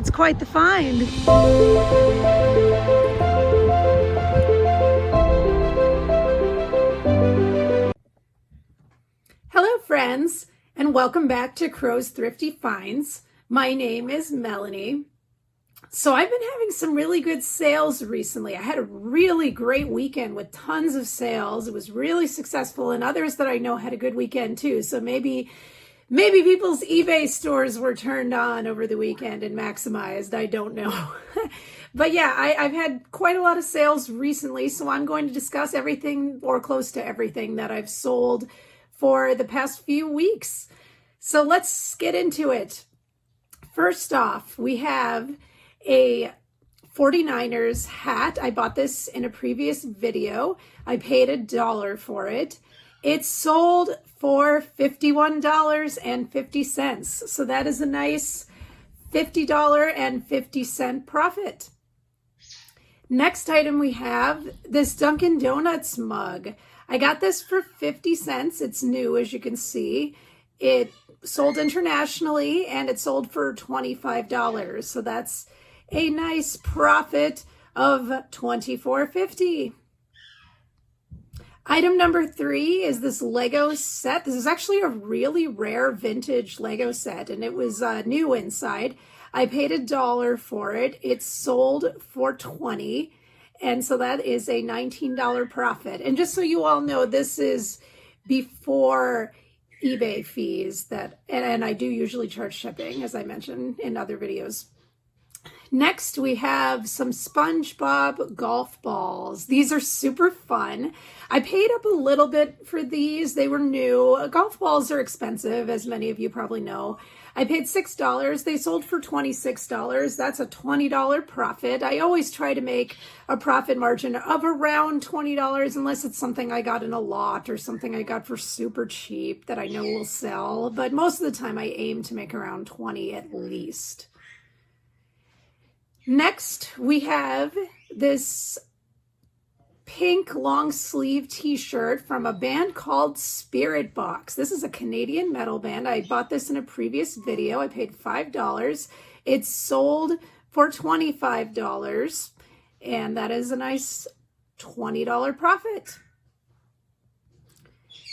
It's quite the find. Hello friends, and welcome back to Crow's Thrifty Finds. My name is Melanie. So I've been having some really good sales recently. I had a really great weekend with tons of sales. It was really successful, and others that I know had a good weekend too. So maybe people's eBay stores were turned on over the weekend and maximized. I don't know. But yeah, I've had quite a lot of sales recently, so I'm going to discuss everything or close to everything that I've sold for the past few weeks. So let's get into it. First off, we have a 49ers hat. I bought this in a previous video. I paid $1 for it. It sold for $51.50. So that is a nice $50.50 profit. Next item we have this Dunkin' Donuts mug. I got this for 50 cents. It's new, as you can see. It sold internationally and it sold for $25. So that's a nice profit of $24.50. Item number 3 is this Lego set. This is actually a really rare vintage Lego set, and it was new inside. I paid $1 for it. It sold for $20, and so that is a $19 profit. And just so you all know, this is before eBay fees and I do usually charge shipping, as I mentioned in other videos. Next, we have some SpongeBob golf balls. These are super fun. I paid up a little bit for these. They were new. Golf balls are expensive, as many of you probably know. I paid $6. They sold for $26. That's a $20 profit. I always try to make a profit margin of around $20 unless it's something I got in a lot or something I got for super cheap that I know will sell. But most of the time I aim to make around $20 at least. Next, we have this pink long sleeve t-shirt from a band called Spiritbox. This is a Canadian metal band. I bought this in a previous video. I paid $5. It sold for $25, and that is a nice $20 profit.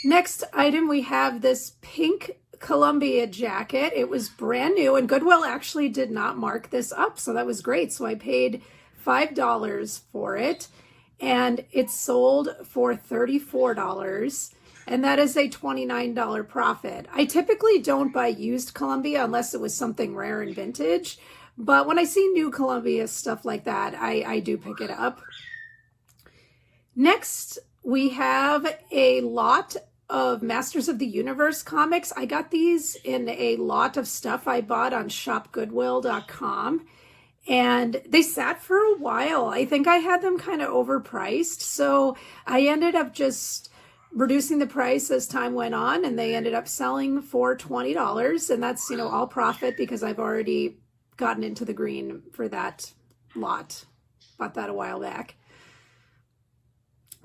Next item, we have this pink Columbia jacket. It was brand new, and Goodwill actually did not mark this up, so that was great. So I paid $5 for it, and it sold for $34, and that is a $29 profit. I typically don't buy used Columbia unless it was something rare and vintage, but when I see new Columbia stuff like that, I do pick it up. Next, we have a lot of Masters of the Universe comics. I got these in a lot of stuff I bought on shopgoodwill.com, and they sat for a while. I think I had them kind of overpriced, so I ended up just reducing the price as time went on, and they ended up selling for $20, and that's, all profit because I've already gotten into the green for that lot. Bought that a while back.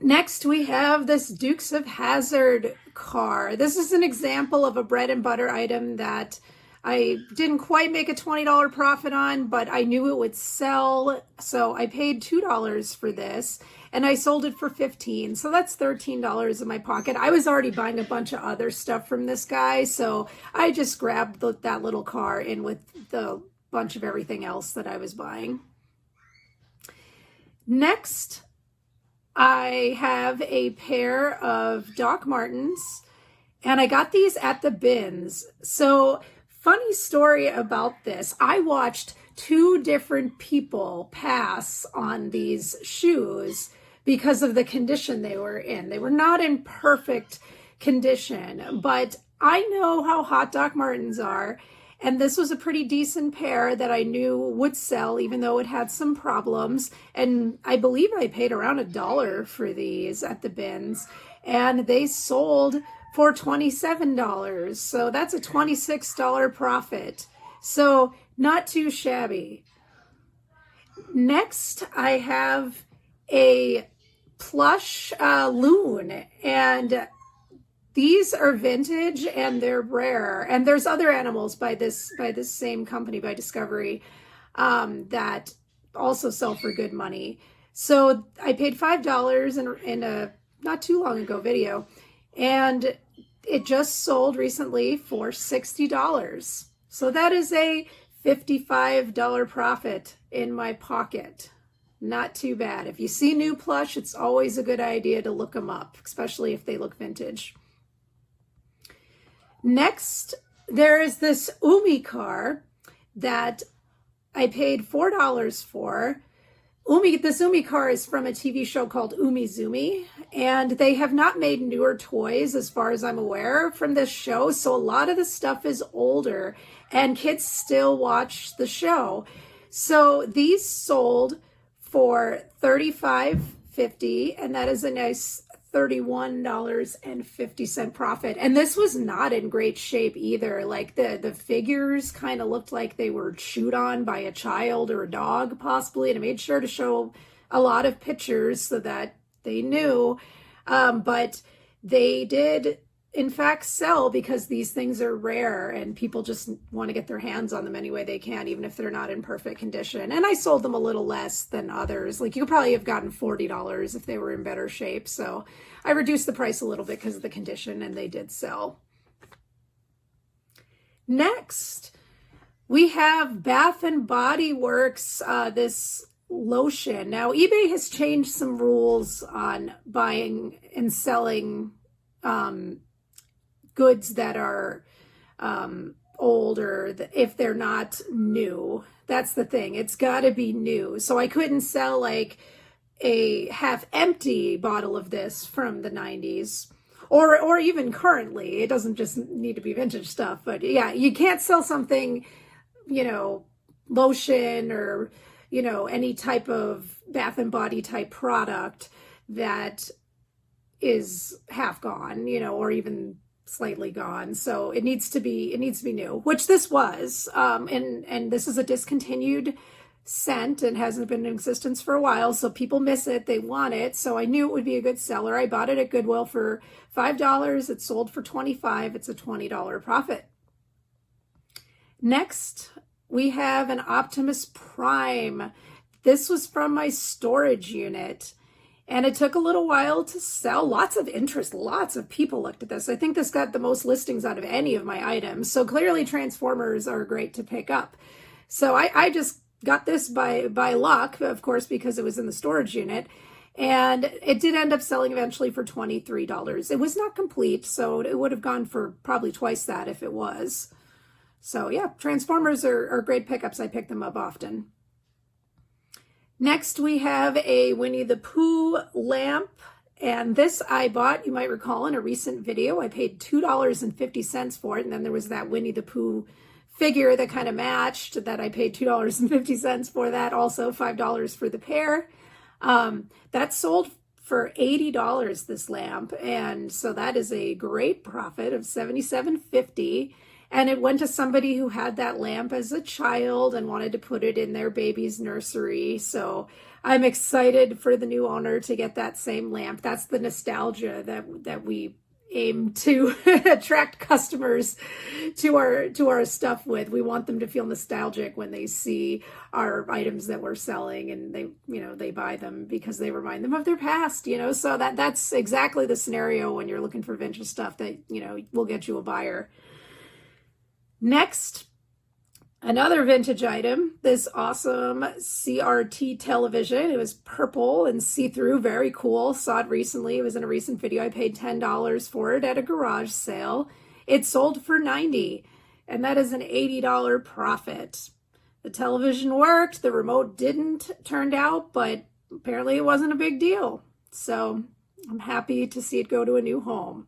Next, we have this Dukes of Hazzard car. This is an example of a bread and butter item that I didn't quite make a $20 profit on, but I knew it would sell. So I paid $2 for this, and I sold it for $15. So that's $13 in my pocket. I was already buying a bunch of other stuff from this guy, so I just grabbed that little car in with the bunch of everything else that I was buying. Next, I have a pair of Doc Martens, and I got these at the bins. So, funny story about this. I watched 2 different people pass on these shoes because of the condition they were in. They were not in perfect condition, but I know how hot Doc Martens are. And this was a pretty decent pair that I knew would sell, even though it had some problems. And I believe I paid around $1 for these at the bins. And they sold for $27. So that's a $26 profit. So not too shabby. Next, I have a plush loon. And these are vintage and they're rare. And there's other animals by this same company, by Discovery. that also sell for good money. So I paid $5 in a not too long ago video, and it just sold recently for $60. So that is a $55 profit in my pocket. Not too bad. If you see new plush, it's always a good idea to look them up, especially if they look vintage. Next, there is this Umi car that I paid $4 for. This Umi car is from a TV show called Umizoomi, and they have not made newer toys as far as I'm aware from this show, so a lot of the stuff is older, and kids still watch the show. So these sold for $35.50, and that is a nice $31.50 profit. And this was not in great shape either. Like the figures kind of looked like they were chewed on by a child or a dog possibly, and I made sure to show a lot of pictures so that they knew. But they did in fact sell because these things are rare and people just want to get their hands on them any way they can, even if they're not in perfect condition. And I sold them a little less than others. Like you could probably have gotten $40 if they were in better shape. So I reduced the price a little bit because of the condition, and they did sell. Next, we have Bath and Body Works, this lotion. Now eBay has changed some rules on buying and selling goods that are older, if they're not new. That's the thing. It's got to be new. So I couldn't sell like a half empty bottle of this from the 90s or even currently. It doesn't just need to be vintage stuff, but yeah, you can't sell something, you know, lotion or, you know, any type of Bath and Body type product that is half gone, you know, or even slightly gone. So it needs to be new, which this was. And this is a discontinued scent and hasn't been in existence for a while. So people miss it. They want it. So I knew it would be a good seller. I bought it at Goodwill for $5. It sold for $25. It's a $20 profit. Next, we have an Optimus Prime. This was from my storage unit, and it took a little while to sell. Lots of interest. Lots of people looked at this. I think this got the most listings out of any of my items. So clearly Transformers are great to pick up. So I just got this by luck, of course, because it was in the storage unit. And it did end up selling eventually for $23. It was not complete, so it would have gone for probably twice that if it was. So yeah, Transformers are great pickups. I pick them up often. Next, we have a Winnie the Pooh lamp, and this I bought, you might recall, in a recent video. I paid $2.50 for it, and then there was that Winnie the Pooh figure that kind of matched that I paid $2.50 for that, also $5 for the pair. That sold for $80, this lamp, and so that is a great profit of $77.50. And it went to somebody who had that lamp as a child and wanted to put it in their baby's nursery. So I'm excited for the new owner to get that same lamp. That's the nostalgia that we aim to attract customers to our stuff with. We want them to feel nostalgic when they see our items that we're selling, and they buy them because they remind them of their past, so that's exactly the scenario when you're looking for vintage stuff that, will get you a buyer. Next, another vintage item, this awesome CRT television. It was purple and see-through, very cool. Saw it recently. It was in a recent video. I paid $10 for it at a garage sale. It sold for $90, and that is an $80 profit. The television worked, the remote didn't, turned out, but apparently it wasn't a big deal. So I'm happy to see it go to a new home.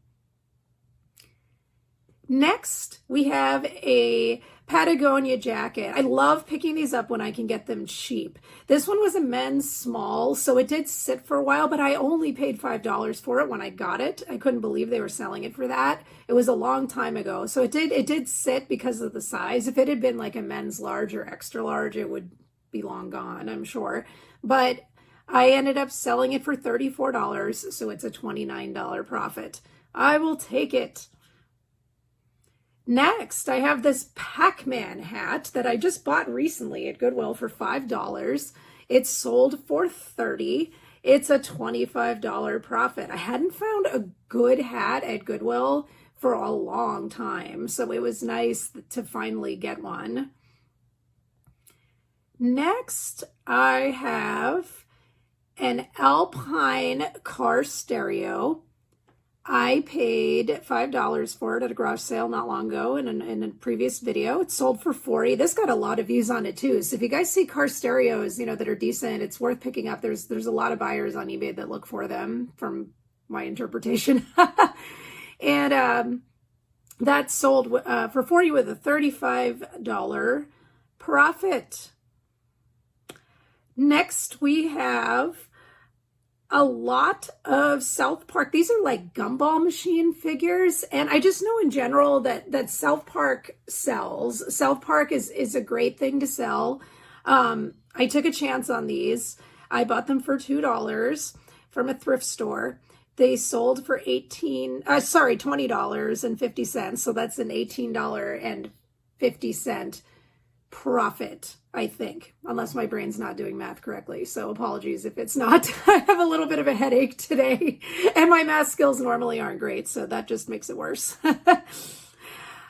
Next, we have a Patagonia jacket. I love picking these up when I can get them cheap. This one was a men's small, so it did sit for a while, but I only paid $5 for it when I got it. I couldn't believe they were selling it for that. It was a long time ago, so it did sit because of the size. If it had been like a men's large or extra large, it would be long gone, I'm sure. But I ended up selling it for $34, so it's a $29 profit. I will take it. Next, I have this Pac-Man hat that I just bought recently at Goodwill for $5. It's sold for $30. It's a $25 profit. I hadn't found a good hat at Goodwill for a long time, so it was nice to finally get one. Next, I have an ALPINE car stereo. I paid $5 for it at a garage sale not long ago in a previous video. It sold for $40. This got a lot of views on it too. So if you guys see car stereos, that are decent, it's worth picking up. There's a lot of buyers on eBay that look for them from my interpretation. And that sold for $40 with a $35 profit. Next, we have a lot of South Park. These are like gumball machine figures. And I just know in general that South Park sells. South Park is a great thing to sell. I took a chance on these. I bought them for $2 from a thrift store. They sold for $20.50. So that's an $18.50 profit, I think, unless my brain's not doing math correctly. So apologies if it's not. I have a little bit of a headache today, and my math skills normally aren't great, so that just makes it worse.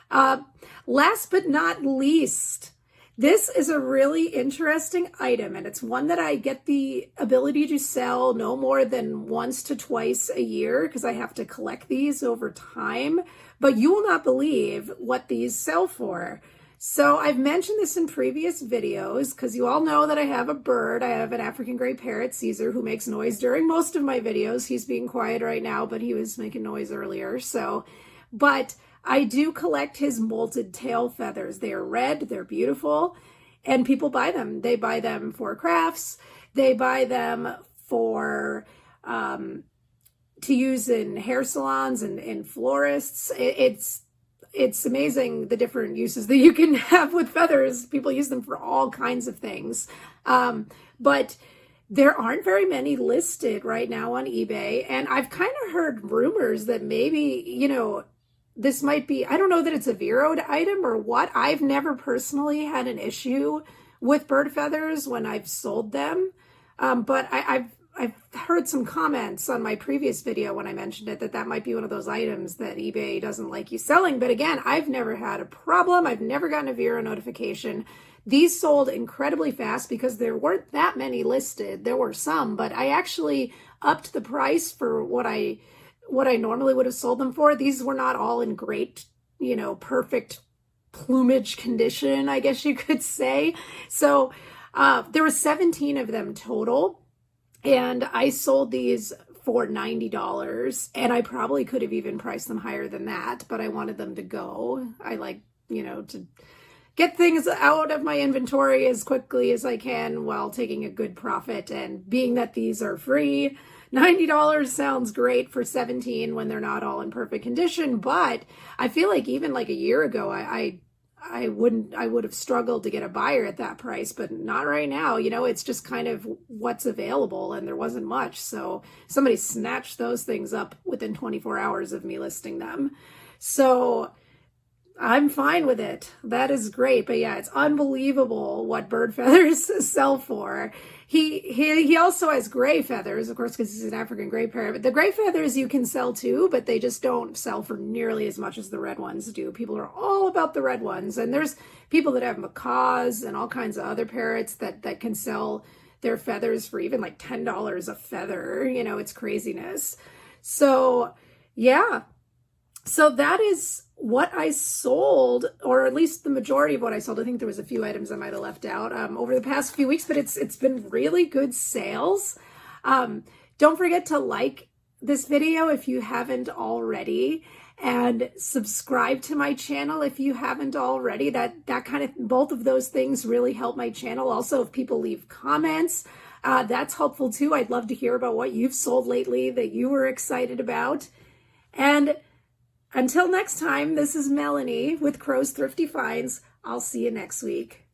Last but not least, this is a really interesting item, and it's one that I get the ability to sell no more than once to twice a year because I have to collect these over time. But you will not believe what these sell for. So I've mentioned this in previous videos because you all know that I have a bird. I have an African gray parrot, Caesar, who makes noise during most of my videos. He's being quiet right now, but he was making noise earlier. But I do collect his molted tail feathers. They are red, they're beautiful, and people buy them. They buy them for crafts. They buy them for to use in hair salons and in florists. It's amazing the different uses that you can have with feathers. People use them for all kinds of things. But there aren't very many listed right now on eBay. And I've kind of heard rumors that maybe, this might be, I don't know that it's a veroed item or what. I've never personally had an issue with bird feathers when I've sold them. But I've heard some comments on my previous video when I mentioned it that might be one of those items that eBay doesn't like you selling. But again, I've never had a problem. I've never gotten a Vero notification. These sold incredibly fast because there weren't that many listed. There were some, but I actually upped the price for what I normally would have sold them for. These were not all in great, perfect plumage condition, I guess you could say. So there were 17 of them total. And I sold these for $90, and I probably could have even priced them higher than that, but I wanted them to go. I like, to get things out of my inventory as quickly as I can while taking a good profit. And being that these are free, $90 sounds great for 17 when they're not all in perfect condition. But I feel like even like a year ago, I would have struggled to get a buyer at that price, but not right now. It's just kind of what's available, and there wasn't much. So somebody snatched those things up within 24 hours of me listing them. So I'm fine with it. That is great. But yeah, it's unbelievable what bird feathers sell for. He also has gray feathers, of course, because he's an African gray parrot. But the gray feathers you can sell too, but they just don't sell for nearly as much as the red ones do. People are all about the red ones. And there's people that have macaws and all kinds of other parrots that can sell their feathers for even like $10 a feather. It's craziness. So yeah. So that is what I sold, or at least the majority of what I sold. I think there was a few items I might have left out over the past few weeks, but it's been really good sales. Don't forget to like this video if you haven't already, and subscribe to my channel if you haven't already. That kind of, both of those things really help my channel. Also, if people leave comments, that's helpful too. I'd love to hear about what you've sold lately that you were excited about. And until next time, this is Melanie with Crow's Thrifty Finds. I'll see you next week.